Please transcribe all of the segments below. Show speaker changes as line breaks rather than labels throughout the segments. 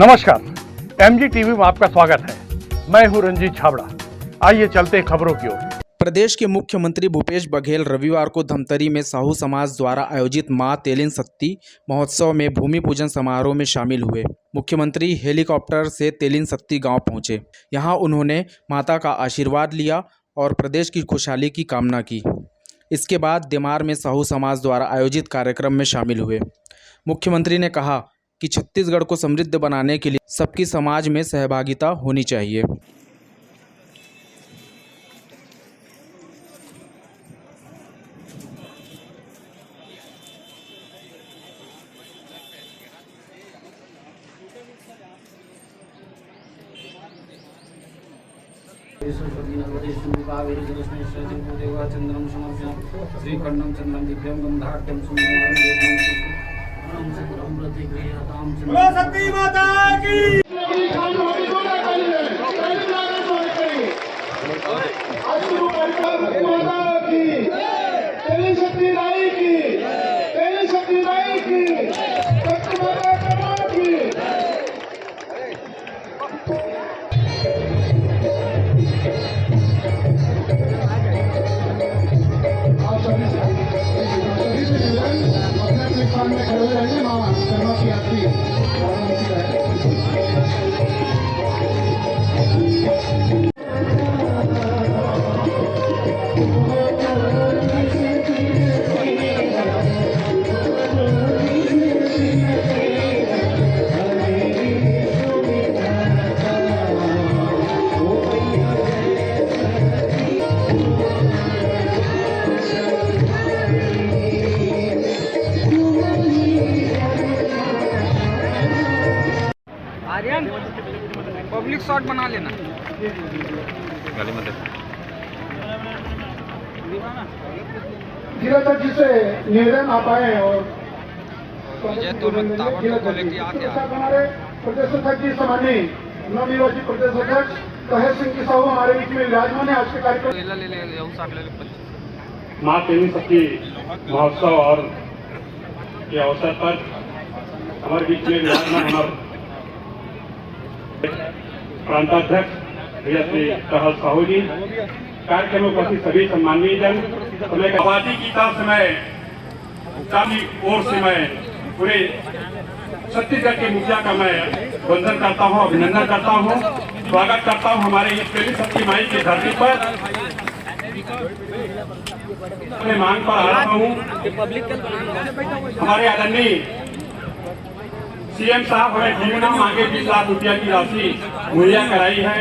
नमस्कार, MG TV में आपका स्वागत है। मैं हूं रंजीत छाबड़ा। आइए चलते हैं खबरों की ओर।
प्रदेश के मुख्यमंत्री भूपेश बघेल रविवार को धमतरी में साहू समाज द्वारा आयोजित मां तेलिन सत्ती महोत्सव में भूमि पूजन समारोह में शामिल हुए। मुख्यमंत्री हेलीकॉप्टर से तेलिन सत्ती गांव पहुंचे। यहां उन्होंने माता का आशीर्वाद लिया और प्रदेश की खुशहाली की कामना की। इसके बाद देमार में साहू समाज द्वारा आयोजित कार्यक्रम में शामिल हुए। मुख्यमंत्री ने कहा कि छत्तीसगढ़ को समृद्ध बनाने के लिए सबकी समाज में सहभागिता होनी चाहिए।
चंद्रम समर्पयामि श्रीखंडम चंद्रम दिव्यम गंधाढ्यम सुमनम
सती माता की
पब्लिक शॉट बना लेना
गाली मत
जिला तक जिसे निवेदन आ पाए और हमारे प्रदेश अध्यक्ष जी सम्मानीय नवनिर्वाचित प्रदेश अध्यक्ष कहेर सिंह की साहू हमारे बीच में विराजमान है। आज के कार्यक्रम मां तेलिन सत्ती महोत्सव और के अवसर पर हमारे बीच में विराजमान हमारे प्रांताध्यक्ष भैया श्री कहल साहू जी, कार्यक्रम में उपस्थित सभी सम्मानीय जन, आबादी की तरफ से मैं काफी ओर से मैं पूरे छत्तीसगढ़ के मुखिया का मैं वंदन करता हूं, अभिनंदन करता हूं, स्वागत करता हूं हमारे इस तेलिन सत्ती माई की धरती पर। मैं मांग पर आ रहा हूं, हमारे आदरणीय सीएम साहब हमें घूमना आगे 20 लाख रुपया की राशि मुहैया कराई है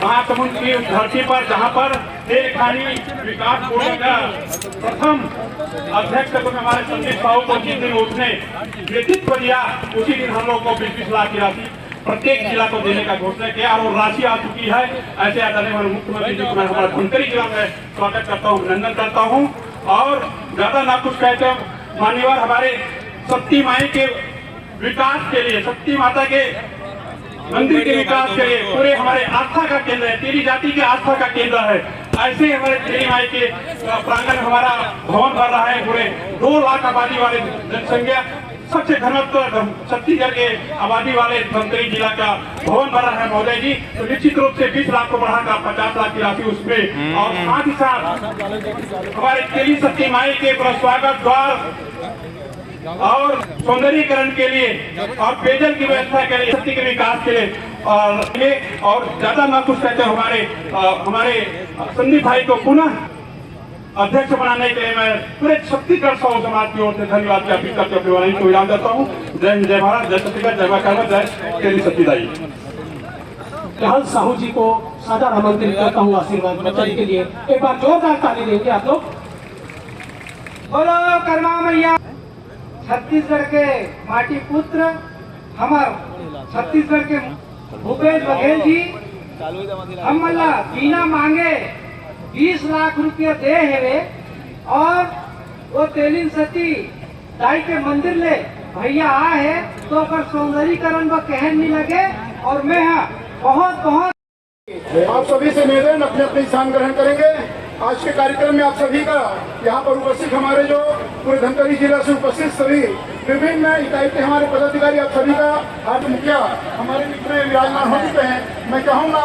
महासमुंद की धरती पर, जहां पर खानी विकास बोर्ड का प्रथम अध्यक्ष को हमारे संदीप साहू को जिस दिन उसने नेतृत्व दिया उसी दिन हम लोग को 20 लाख की राशि प्रत्येक जिला को देने का घोषणा किया और वो राशि आ चुकी है। ऐसे आदरणीय मुख्यमंत्री जी को मैं हमारा धमतरी जिला में स्वागत करता हूँ, अभिनंदन करता हूँ। और ज्यादा ना कुछ कहते मान्यवर हमारे सत्ती माई के विकास के लिए, सत्ती माता के मंदिर के विकास के लिए पूरे हमारे आस्था का केंद्र है, तेरी जाति के आस्था का केंद्र है। ऐसे हमारे तेरी माई के प्रांगण में हमारा भवन भर रहा है। पूरे 2 लाख आबादी वाले जनसंख्या, सबसे घनत्व छत्तीसगढ़ के आबादी वाले धमतरी जिला का भवन बना है महोदय जी। तो निश्चित रूप से 20 लाख को बढ़ाकर 50 लाख की राशि उसमें, और साथ ही साथ हमारे तेलिन सत्ती माई के स्वागत द्वार और सौंदर्यीकरण के लिए और पेयजल की व्यवस्था के लिए, शक्ति के विकास के लिए और ज्यादा ना कुछ कहते हमारे संदीप भाई को पुनः अध्यक्ष बनाने के लिए मैं पूरे छत्तीसगढ़ साहू समाज की ओर से धन्यवाद ज्ञापित करते हुए को विराम देता हूँ। जय हिंद, जय भारत, जय छत्तीसगढ़, जय मां कालवा, जय तेलिन सत्ती दाई।
कहल साहू जी को सादर आमंत्रित करता हूँ आशीर्वाद वचन के लिए। एक बार जोरदार ताली देंगे आप लोग।
बोलो कर्मा मैया। छत्तीसगढ़ के माटी पुत्र हमारे छत्तीसगढ़ के भूपेश बघेल जी हम बिना मांगे 20 लाख रुपया दे है और वो तेलिन सत्ती दाई के मंदिर ले भैया आ है तो अगर सौंदर्यीकरण व कहन नहीं लगे। और मैं बहुत बहुत
आप सभी से निवेदन अपने अपने स्थान ग्रहण करेंगे। आज के कार्यक्रम में आप सभी का यहाँ पर उपस्थित हमारे जो पूरे धमतरी जिला से उपस्थित सभी
विभिन्न इकाई के हमारे पदाधिकारी आप सभी का आज मुखिया हमारे बीच में विराजमान हो चुके हैं। मैं चाहूँगा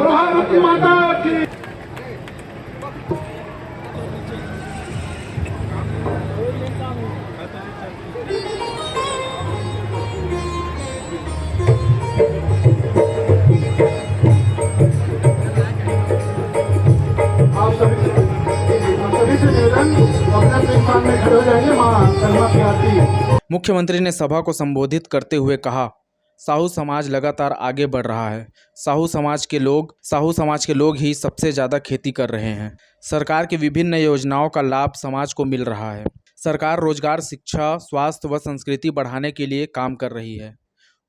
भारत माता की आप सभी से निवेदन अपने स्थान में खड़े हो जाइए। मां शर्मा की आरती।
मुख्यमंत्री ने सभा को संबोधित करते हुए कहा, साहू समाज लगातार आगे बढ़ रहा है। साहू समाज के लोग ही सबसे ज़्यादा खेती कर रहे हैं। सरकार की विभिन्न योजनाओं का लाभ समाज को मिल रहा है। सरकार रोजगार, शिक्षा, स्वास्थ्य व संस्कृति बढ़ाने के लिए काम कर रही है।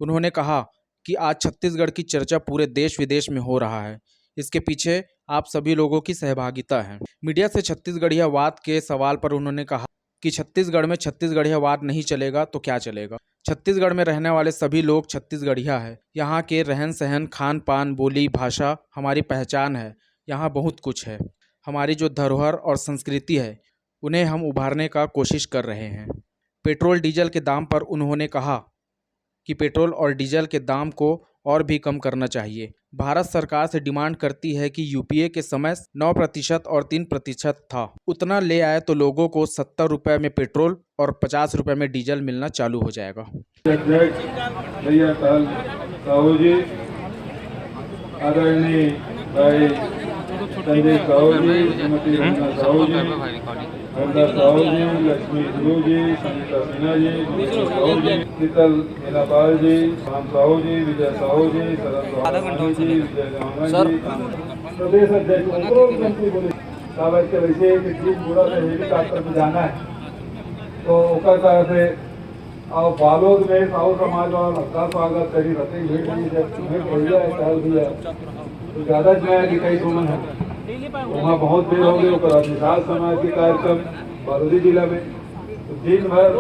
उन्होंने कहा कि आज छत्तीसगढ़ की चर्चा पूरे देश विदेश में हो रहा है। इसके पीछे आप सभी लोगों की सहभागिता है। मीडिया से छत्तीसगढ़ियावाद के सवाल पर उन्होंने कहा कि छत्तीसगढ़ में छत्तीसगढ़ियावाद नहीं चलेगा तो क्या चलेगा। छत्तीसगढ़ में रहने वाले सभी लोग छत्तीसगढ़िया है। यहाँ के रहन सहन, खान पान, बोली, भाषा हमारी पहचान है। यहाँ बहुत कुछ है। हमारी जो धरोहर और संस्कृति है उन्हें हम उभारने का कोशिश कर रहे हैं। पेट्रोल डीजल के दाम पर उन्होंने कहा कि पेट्रोल और डीजल के दाम को और भी कम करना चाहिए। भारत सरकार से डिमांड करती है कि यूपीए के समय 9% और 3% था, उतना ले आए तो लोगों को 70 रुपये में पेट्रोल और 50 रुपये में डीजल मिलना चालू हो जाएगा।
भैया साहू जी, आदरणीय भाई संजय साहू जी, श्रीमती रंजना साहू जी, गंगा साहू जी, लक्ष्मी गुरु जी, संगीता सिन्हा जी, साहू जी, शीतल मीनापाल जी, राम साहू जी, विजय साहू जी, सरन जी, विजय गांगा जी, प्रदेश अध्यक्ष मंत्री बोले साहब के वैसे पूरा हेलीकॉप्टर में जाना है तो ओकर से और बालोद में साहू समाज वाला का स्वागत करी रहते भैया तो ज़्यादा जाए कि कई सुमन है वहाँ बहुत देर हो गई। निषाद समाज के कार्यक्रम बालोदी जिला में तो दिन भर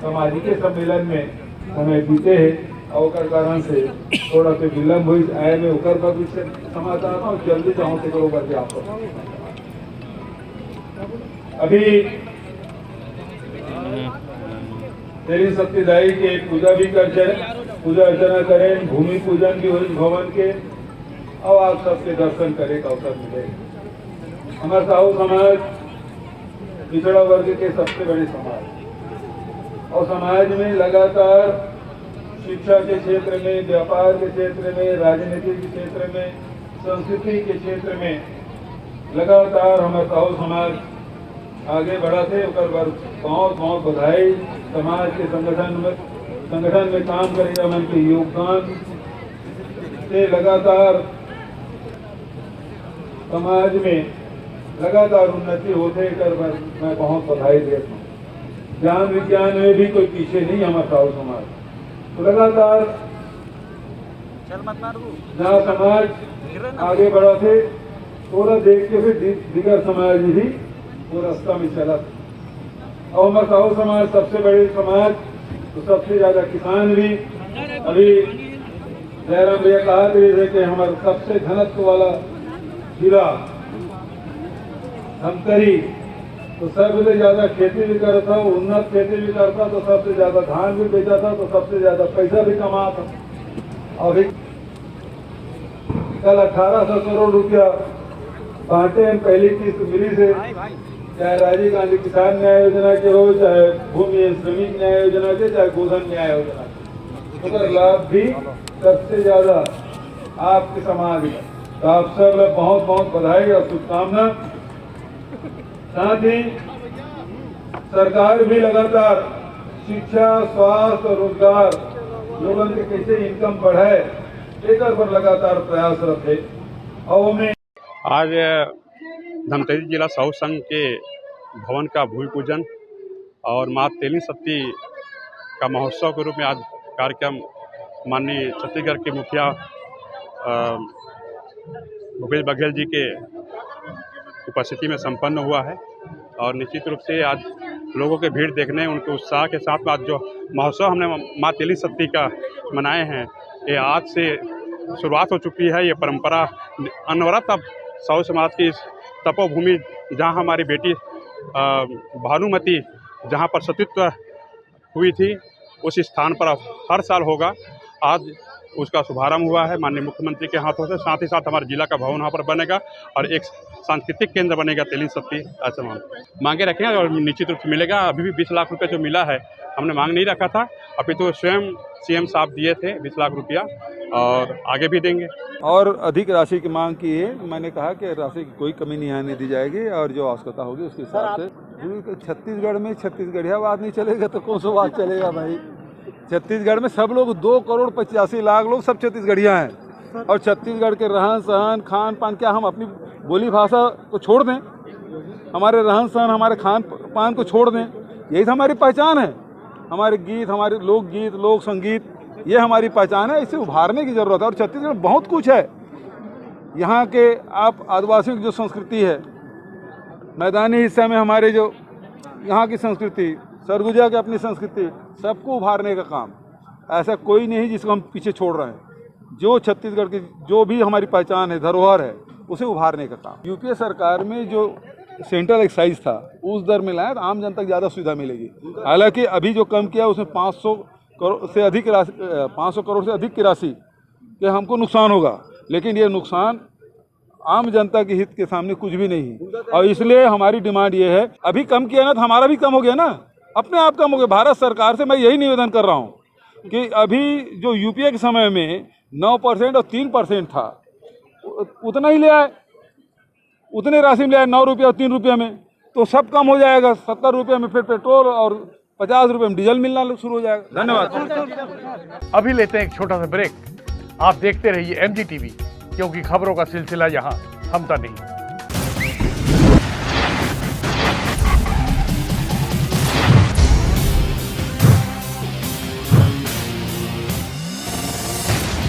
सामाजिक सम्मेलन में समय बीते है और कारण से थोड़ा सा विलम्ब हुई आए में उकर पर भी समाचार और जल्दी चाहूँ से करो करके आपको अभी तेरी सत्यदायी के पूजा भी करते पूजा अर्चना करें, भूमि पूजन भी हो भवन के और आप सबके दर्शन करे का अवसर मिले। हमारा साहू समाज पिछड़ा वर्ग के सबसे बड़े समाज और समाज में लगातार शिक्षा के क्षेत्र में, व्यापार के क्षेत्र में, राजनीति के क्षेत्र में, संस्कृति के क्षेत्र में लगातार हमारा साहू समाज आगे बढ़ा थे। बहुत बहुत बधाई। समाज के संगठन में काम करेगा मन के योगदान से लगातार समाज में लगातार उन्नति होते कर मैं बहुत बधाई देता हूँ। ज्ञान विज्ञान में भी कोई पीछे नहीं हमारा साहू समाज तो लगातार जहाँ समाज आगे बढ़ा थे थोड़ा देख के फिर दिगर समाज भी वो रास्ता में चला। और हमारा साहू समाज सबसे बड़े समाज तो सबसे ज्यादा किसान भी अभी जयराम भैया कहा थे कि हमारा सबसे घनत्व वाला जिला धमतरी तो सबसे ज्यादा खेती भी करता, उन्नत खेती भी करता तो सबसे ज्यादा धान भी बेचा था तो सबसे ज्यादा पैसा भी कमाता। अभी कल 1800 करोड़ रुपया बांटे हैं पहली किस्त मिली से, चाहे राजीव गांधी किसान न्याय योजना के हो, चाहे भूमि श्रमिक न्याय योजना के, चाहे गोधन न्याय योजना के, उसका लाभ भी सबसे ज्यादा आपके समाज में। तो आप सब लोग बहुत बहुत बधाई और शुभकामना। साथ ही सरकार भी लगातार शिक्षा, स्वास्थ्य और रोजगार लोगों के कैसे इनकम बढ़े एक पर लगातार प्रयासरत है। और हमें
आज धमतरी जिला साहू संघ के भवन का भूमि पूजन और माँ तेलिन सत्ती का महोत्सव के रूप में आज कार्यक्रम माननीय छत्तीसगढ़ के मुखिया भूपेश बघेल जी के उपस्थिति में संपन्न हुआ है। और निश्चित रूप से आज लोगों के भीड़ देखने उनके उत्साह के साथ आज जो महोत्सव हमने माँ तेलिन सत्ती का मनाए हैं, ये आज से शुरुआत हो चुकी है। ये परंपरा अनवरत अब साहू समाज की इस तपोभूमि जहाँ हमारी बेटी भानुमती जहाँ पर सतीत्व हुई थी, उस स्थान पर अब हर साल होगा। आज उसका शुभारंभ हुआ है माननीय मुख्यमंत्री के हाथों से। साथ ही साथ हमारे जिला का भवन वहाँ पर बनेगा और एक सांस्कृतिक केंद्र बनेगा तेलिन सत्ती आश्रम। मांगे रखे हैं और निश्चित रूप से मिलेगा। अभी भी 20 लाख रुपये जो मिला है, हमने मांग नहीं रखा था, अभी तो स्वयं सीएम साहब दिए थे 20 लाख रुपया और आगे भी देंगे।
और अधिक राशि की मांग की है। मैंने कहा कि राशि की कोई कमी नहीं आने दी जाएगी और जो आवश्यकता होगी उसके हिसाब से। छत्तीसगढ़ में छत्तीसगढ़िया बात नहीं चलेगा तो कौन सा बात चलेगा भाई। छत्तीसगढ़ में सब लोग 2,85,00,000 लोग सब छत्तीसगढ़िया हैं। और छत्तीसगढ़ के रहन सहन खान पान, क्या हम अपनी बोली भाषा को छोड़ दें? हमारे रहन सहन हमारे खान पान को छोड़ दें? यही तो हमारी पहचान है। हमारे गीत, हमारे लोकगीत, लोक संगीत, ये हमारी पहचान है। इसे उभारने की ज़रूरत है। और छत्तीसगढ़ बहुत कुछ है। यहाँ के आप आदिवासियों की जो संस्कृति है, मैदानी हिस्से में हमारे जो यहाँ की संस्कृति, सरगुजा की अपनी संस्कृति, सबको उभारने का काम। ऐसा कोई नहीं जिसको हम पीछे छोड़ रहे हैं। जो छत्तीसगढ़ की जो भी हमारी पहचान है, धरोहर है, उसे उभारने का काम। यूपीए सरकार में जो सेंट्रल एक्साइज था उस दर में लाया तो आम जनता को ज़्यादा सुविधा मिलेगी। हालांकि अभी जो कम किया उसमें 500 करोड़ से अधिक राशि, 500 करोड़ से अधिक की राशि के हमको नुकसान होगा। लेकिन ये नुकसान आम जनता के हित के सामने कुछ भी नहीं है। और इसलिए हमारी डिमांड ये है, अभी कम किया ना तो हमारा भी कम हो गया ना, अपने आप कम हो गया। भारत सरकार से मैं यही निवेदन कर रहा हूँ कि अभी जो यूपीए के समय में 9% और 3% था, उतना ही ले आए, उतने राशि में ले आए, 9 रुपये और 3 रुपये में, तो सब कम हो जाएगा। 70 रुपये में फिर पेट्रोल और 50 रुपये में डीजल मिलना शुरू हो जाएगा। धन्यवाद।
अभी लेते हैं एक छोटा सा ब्रेक। आप देखते रहिए MG TV, क्योंकि खबरों का सिलसिला यहाँ थमता नहीं।